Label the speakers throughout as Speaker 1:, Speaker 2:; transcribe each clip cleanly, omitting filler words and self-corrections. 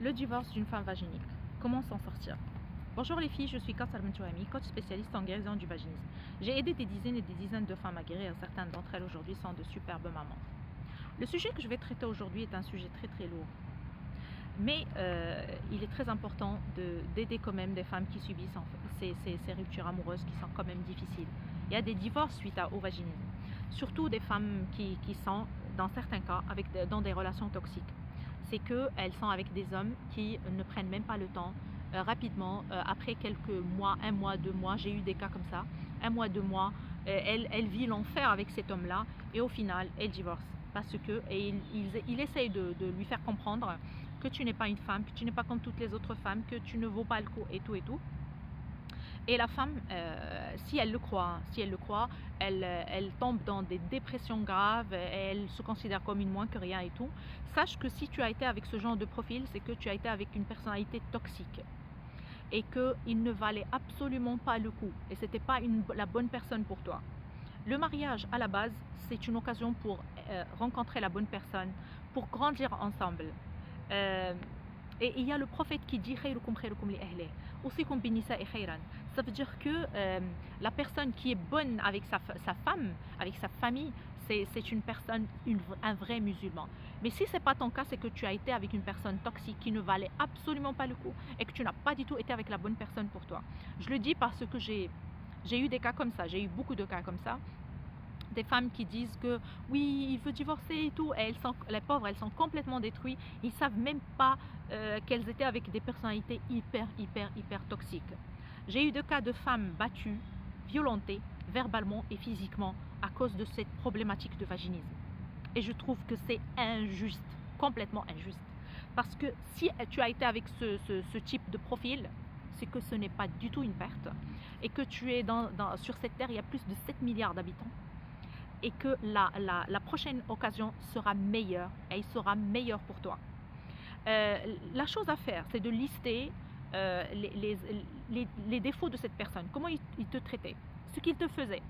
Speaker 1: Le divorce d'une femme vaginique. Comment s'en sortir? Bonjour les filles, je suis Kassar Mentouami, coach spécialiste en guérison du vaginisme. J'ai aidé des dizaines et des dizaines de femmes à guérir et certaines d'entre elles aujourd'hui sont de superbes mamans. Le sujet que je vais traiter aujourd'hui est un sujet très lourd. Mais il est très important d'aider quand même des femmes qui subissent ces ruptures amoureuses qui sont quand même difficiles. Il y a des divorces suite au vaginisme, surtout des femmes qui sont, dans certains cas, dans des relations toxiques. C'est qu'elles sont avec des hommes qui ne prennent même pas le temps. Rapidement, après quelques mois, 1 mois, 2 mois, j'ai eu des cas comme ça, 1 mois, 2 mois, elle vit l'enfer avec cet homme-là et au final, elle divorce. Parce que il essaye de lui faire comprendre que tu n'es pas une femme, que tu n'es pas comme toutes les autres femmes, que tu ne vaux pas le coup et tout et tout. Et la femme, si elle le croit, elle tombe dans des dépressions graves, elle se considère comme une moins que rien et tout. Sache que si tu as été avec ce genre de profil, c'est que tu as été avec une personnalité toxique et qu'il ne valait absolument pas le coup et c'était pas la bonne personne pour toi. Le mariage, à la base, c'est une occasion pour rencontrer la bonne personne, pour grandir ensemble. Et il y a le prophète qui dit ça veut dire que la personne qui est bonne avec sa femme, avec sa famille, c'est une personne, un vrai musulman. Mais si ce n'est pas ton cas, c'est que tu as été avec une personne toxique qui ne valait absolument pas le coup et que tu n'as pas du tout été avec la bonne personne pour toi. Je le dis parce que j'ai eu des cas comme ça, j'ai eu beaucoup de cas comme ça. Des femmes qui disent que oui, il veut divorcer et tout, et les pauvres, elles sont complètement détruites, ils ne savent même pas qu'elles étaient avec des personnalités hyper toxiques. J'ai eu des cas de femmes battues, violentées, verbalement et physiquement à cause de cette problématique de vaginisme. Et je trouve que c'est injuste, complètement injuste. Parce que si tu as été avec ce type de profil, c'est que ce n'est pas du tout une perte et que tu es sur cette terre, il y a plus de 7 milliards d'habitants et que la prochaine occasion sera meilleure et il sera meilleur pour toi. La chose à faire, c'est de lister les défauts de cette personne, comment il te traitait, ce qu'il te faisait.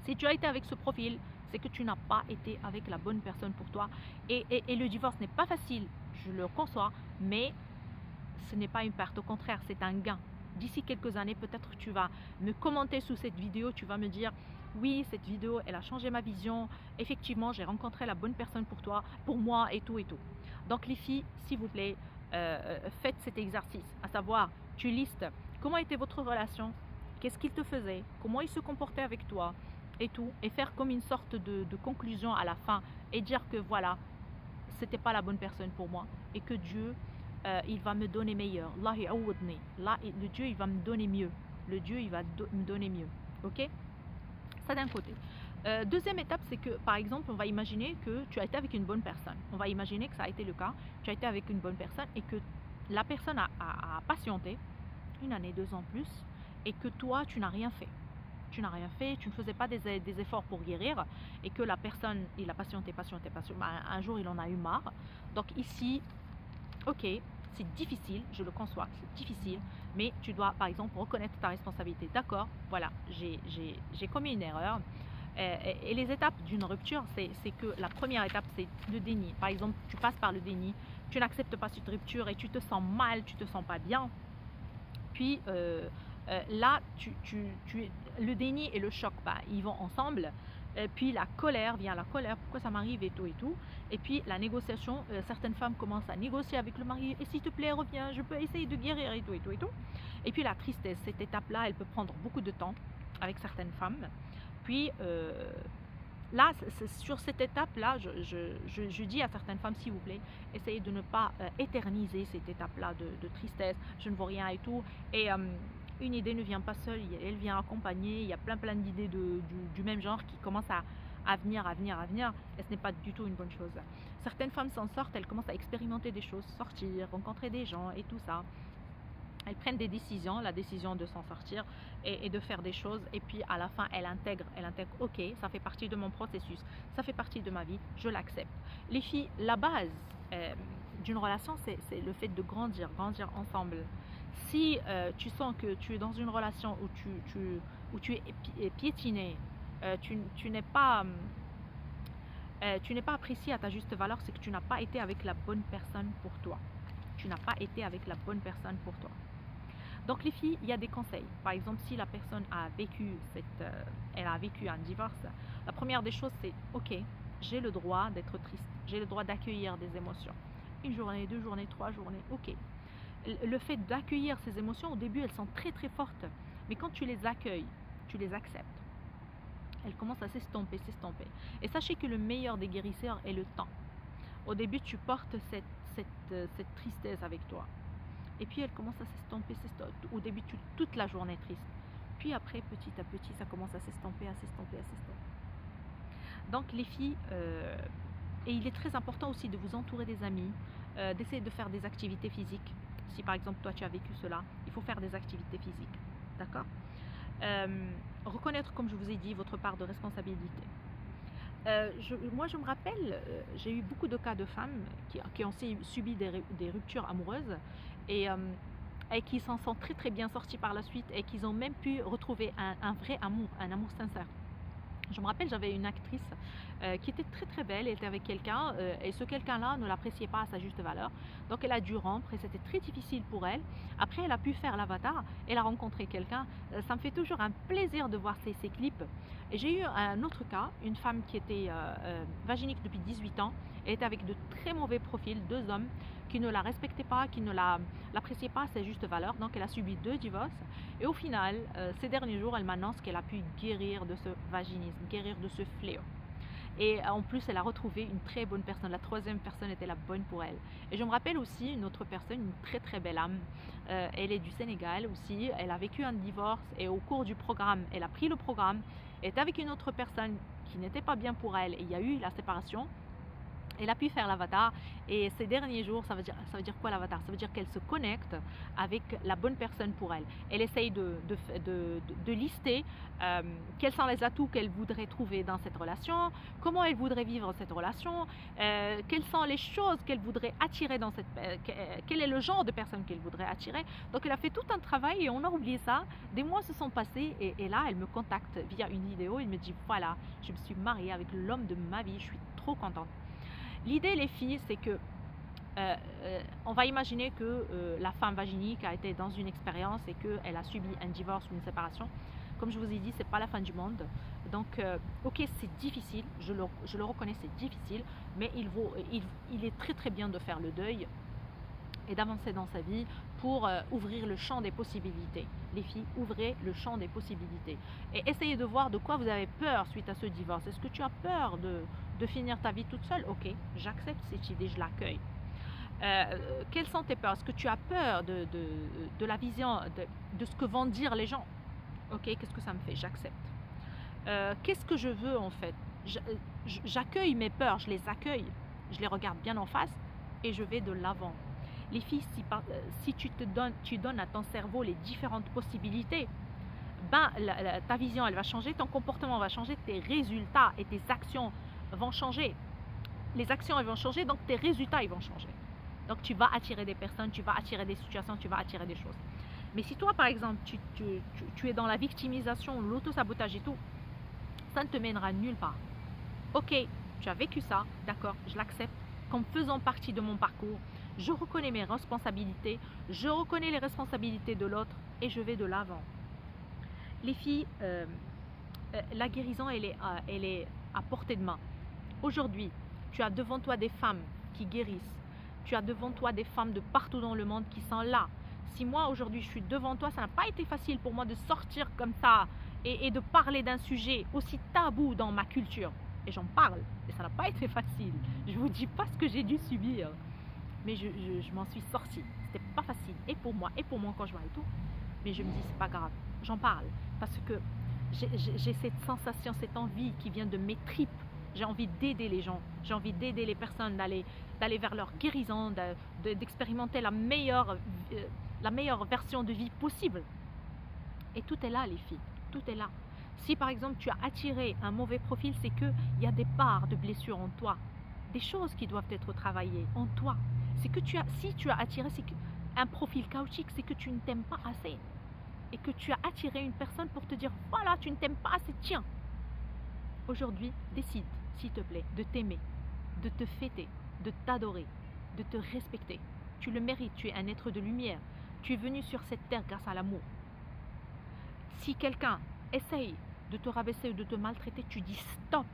Speaker 1: Si tu as été avec ce profil, c'est que tu n'as pas été avec la bonne personne pour toi. Et le divorce n'est pas facile, je le conçois, mais ce n'est pas une perte, au contraire, c'est un gain. D'ici quelques années, peut-être que tu vas me commenter sous cette vidéo, tu vas me dire oui, cette vidéo, elle a changé ma vision. Effectivement, j'ai rencontré la bonne personne pour toi, pour moi et tout et tout. Donc les filles, s'il vous plaît, faites cet exercice, à savoir, tu listes comment était votre relation, qu'est-ce qu'il te faisait, comment il se comportait avec toi et tout, et faire comme une sorte de conclusion à la fin et dire que voilà, c'était pas la bonne personne pour moi et que Dieu, il va me donner meilleur. Là, le Dieu, il va me donner mieux. Le Dieu, il va me donner mieux. Ok? Ça d'un côté. Deuxième étape, c'est que, par exemple, on va imaginer que tu as été avec une bonne personne. On va imaginer que ça a été le cas. Tu as été avec une bonne personne et que la personne a patienté 1 année, 2 ans plus et que toi, tu n'as rien fait. Tu n'as rien fait, tu ne faisais pas des efforts pour guérir et que la personne, il a patienté. Un jour, il en a eu marre. Donc ici, ok, c'est difficile, je le conçois, c'est difficile, mais tu dois par exemple reconnaître ta responsabilité. D'accord, voilà, j'ai commis une erreur. Et les étapes d'une rupture, c'est que la première étape, c'est le déni. Par exemple, tu passes par le déni, tu n'acceptes pas cette rupture et tu te sens mal, tu te sens pas bien. Puis là, le déni et le choc, ils vont ensemble. Puis la colère, pourquoi ça m'arrive et tout et tout. Et puis la négociation, certaines femmes commencent à négocier avec le mari, et s'il te plaît, reviens, je peux essayer de guérir et tout et tout et tout. Et puis la tristesse, cette étape-là, elle peut prendre beaucoup de temps avec certaines femmes. Puis là, sur cette étape-là, je dis à certaines femmes, s'il vous plaît, essayez de ne pas éterniser cette étape-là de tristesse, je ne vois rien et tout. Et une idée ne vient pas seule, elle vient accompagner. Il y a plein d'idées du même genre qui commencent à venir. Et ce n'est pas du tout une bonne chose. Certaines femmes s'en sortent, elles commencent à expérimenter des choses, sortir, rencontrer des gens et tout ça. Elles prennent des décisions, la décision de s'en sortir et de faire des choses. Et puis à la fin, elles intègrent, ok, ça fait partie de mon processus, ça fait partie de ma vie, je l'accepte. Les filles, la base d'une relation, c'est le fait de grandir ensemble. Si tu sens que tu es dans une relation où tu es piétiné, tu n'es pas apprécié à ta juste valeur, c'est que tu n'as pas été avec la bonne personne pour toi. tu n'as pas été avec la bonne personne pour toi. Donc les filles, il y a des conseils. Par exemple, si la personne a vécu elle a vécu un divorce, la première des choses c'est ok, j'ai le droit d'être triste, j'ai le droit d'accueillir des émotions. Une journée, 2 journées, 3 journées, ok. Le fait d'accueillir ces émotions, au début, elles sont très très fortes. Mais quand tu les accueilles, tu les acceptes, elles commencent à s'estomper, s'estomper. Et sachez que le meilleur des guérisseurs est le temps. Au début, tu portes cette tristesse avec toi. Et puis, elle commence à s'estomper, s'estomper. Au début, toute la journée triste. Puis après, petit à petit, ça commence à s'estomper, à s'estomper, à s'estomper. Donc, les filles, et il est très important aussi de vous entourer des amis, d'essayer de faire des activités physiques. Si par exemple, toi, tu as vécu cela, il faut faire des activités physiques. D'accord ? Reconnaître, comme je vous ai dit, votre part de responsabilité. Moi, je me rappelle, j'ai eu beaucoup de cas de femmes qui ont subi des ruptures amoureuses et qui s'en sont très très bien sorties par la suite et qui ont même pu retrouver un vrai amour, un amour sincère. Je me rappelle, j'avais une actrice qui était très très belle, elle était avec quelqu'un et ce quelqu'un-là ne l'appréciait pas à sa juste valeur. Donc elle a dû rompre et c'était très difficile pour elle. Après, elle a pu faire l'avatar, elle a rencontré quelqu'un. Ça me fait toujours un plaisir de voir ces clips. Et j'ai eu un autre cas, une femme qui était vaginique depuis 18 ans. Elle était avec de très mauvais profils, 2 hommes qui ne la respectaient pas, qui ne l'appréciaient pas à sa juste valeur. Donc elle a subi 2 divorces. Et au final, ces derniers jours, elle m'annonce qu'elle a pu guérir de ce vaginisme, guérir de ce fléau. Et en plus, elle a retrouvé une très bonne personne. La 3e personne était la bonne pour elle. Et je me rappelle aussi une autre personne, une très très belle âme. Elle est du Sénégal aussi. Elle a vécu un divorce et au cours du programme, elle a pris le programme. Elle était avec une autre personne qui n'était pas bien pour elle. Et il y a eu la séparation. Elle a pu faire l'avatar et ces derniers jours, ça veut dire quoi l'avatar? Ça veut dire qu'elle se connecte avec la bonne personne pour elle. Elle essaye de lister quels sont les atouts qu'elle voudrait trouver dans cette relation, comment elle voudrait vivre cette relation, quelles sont les choses qu'elle voudrait attirer dans quel est le genre de personne qu'elle voudrait attirer. Donc elle a fait tout un travail et on a oublié ça. Des mois se sont passés et là elle me contacte via une vidéo, elle me dit voilà, je me suis mariée avec l'homme de ma vie, je suis trop contente. L'idée, les filles, c'est que on va imaginer que la femme vaginique a été dans une expérience et qu'elle a subi un divorce ou une séparation. Comme je vous ai dit, c'est pas la fin du monde. Donc, ok, c'est difficile, je le reconnais, c'est difficile, mais il est très très bien de faire le deuil et d'avancer dans sa vie pour ouvrir le champ des possibilités. Les filles, ouvrez le champ des possibilités. Et essayez de voir de quoi vous avez peur suite à ce divorce. Est-ce que tu as peur de finir ta vie toute seule? Ok, j'accepte cette idée, je l'accueille. Quelles sont tes peurs? Est-ce que tu as peur de la vision, de ce que vont dire les gens? Ok, qu'est-ce que ça me fait? J'accepte. Qu'est-ce que je veux en fait? J'accueille mes peurs, je les accueille, je les regarde bien en face et je vais de l'avant. Les filles, si tu donnes à ton cerveau les différentes possibilités, ta vision elle va changer, ton comportement va changer, tes résultats et tes actions vont changer. Les actions elles vont changer, donc tes résultats ils vont changer. Donc tu vas attirer des personnes, tu vas attirer des situations, tu vas attirer des choses. Mais si toi par exemple tu es dans la victimisation, l'auto-sabotage et tout, ça ne te mènera nulle part. Ok, tu as vécu ça, d'accord, je l'accepte comme faisant partie de mon parcours. Je reconnais mes responsabilités, je reconnais les responsabilités de l'autre et je vais de l'avant. Les filles, la guérison, elle est à portée de main. Aujourd'hui, tu as devant toi des femmes qui guérissent. Tu as devant toi des femmes de partout dans le monde qui sont là. Si moi, aujourd'hui, je suis devant toi, ça n'a pas été facile pour moi de sortir comme ça et de parler d'un sujet aussi tabou dans ma culture. Et j'en parle, et ça n'a pas été facile. Je ne vous dis pas ce que j'ai dû subir. Mais je m'en suis sortie. C'était pas facile, et pour moi, et pour mon conjoint et tout. Mais je me dis, c'est pas grave, j'en parle. Parce que j'ai cette sensation, cette envie qui vient de mes tripes. J'ai envie d'aider les gens, j'ai envie d'aider les personnes, d'aller vers leur guérison, d'expérimenter la meilleure version de vie possible. Et tout est là, les filles, tout est là. Si par exemple tu as attiré un mauvais profil, c'est qu'il y a des parts de blessures en toi, des choses qui doivent être travaillées en toi. C'est que si tu as attiré un profil chaotique, c'est que tu ne t'aimes pas assez. Et que tu as attiré une personne pour te dire, voilà, tu ne t'aimes pas assez, tiens. Aujourd'hui, décide, s'il te plaît, de t'aimer, de te fêter, de t'adorer, de te respecter. tu le mérites, tu es un être de lumière. Tu es venu sur cette terre grâce à l'amour. Si quelqu'un essaye de te rabaisser ou de te maltraiter, tu dis stop,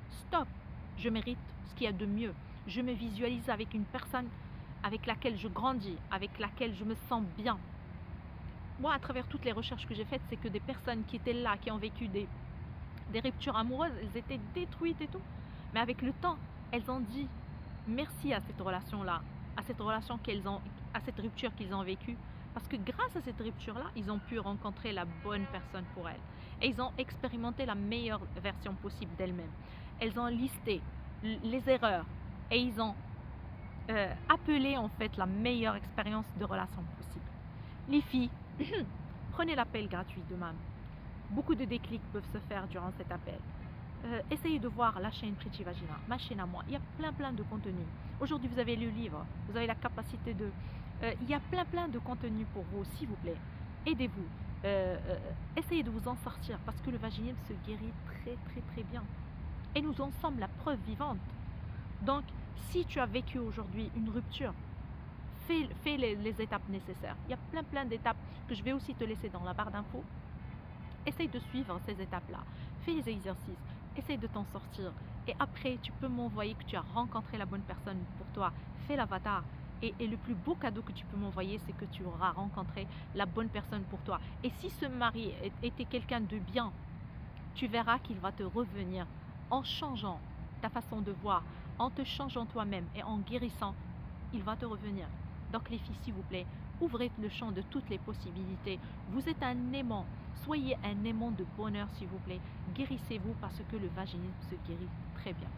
Speaker 1: stop, je mérite ce qu'il y a de mieux. Je me visualise avec une personne avec laquelle je grandis, avec laquelle je me sens bien. Moi, à travers toutes les recherches que j'ai faites, c'est que des personnes qui étaient là, qui ont vécu des ruptures amoureuses, elles étaient détruites et tout. Mais avec le temps, elles ont dit merci à cette relation-là, à cette relation à cette rupture qu'ils ont vécue. Parce que grâce à cette rupture-là, ils ont pu rencontrer la bonne personne pour elles. Et ils ont expérimenté la meilleure version possible d'elles-mêmes. Elles ont listé les erreurs et ils ont appelé en fait la meilleure expérience de relation possible. Les filles, prenez l'appel gratuit de MAM. Beaucoup de déclics peuvent se faire durant cet appel. Essayez de voir la chaîne Pretty Vagina, ma chaîne à moi. Il y a plein de contenu. Aujourd'hui, vous avez le livre, vous avez la capacité de... il y a plein de contenu pour vous, s'il vous plaît. Aidez-vous. Essayez de vous en sortir parce que le vaginisme se guérit très bien. Et nous en sommes la preuve vivante. Donc, si tu as vécu aujourd'hui une rupture, fais les étapes nécessaires. Il y a plein d'étapes que je vais aussi te laisser dans la barre d'infos. Essaye de suivre ces étapes-là. Fais les exercices. Essaye de t'en sortir. Et après, tu peux m'envoyer que tu as rencontré la bonne personne pour toi. Fais l'avatar. Et le plus beau cadeau que tu peux m'envoyer, c'est que tu auras rencontré la bonne personne pour toi. Et si ce mari était quelqu'un de bien, tu verras qu'il va te revenir en changeant ta façon de voir, en te changeant toi-même et en guérissant, il va te revenir. Donc les filles, s'il vous plaît, ouvrez le champ de toutes les possibilités. Vous êtes un aimant. Soyez un aimant de bonheur, s'il vous plaît. Guérissez-vous parce que le vaginisme se guérit très bien.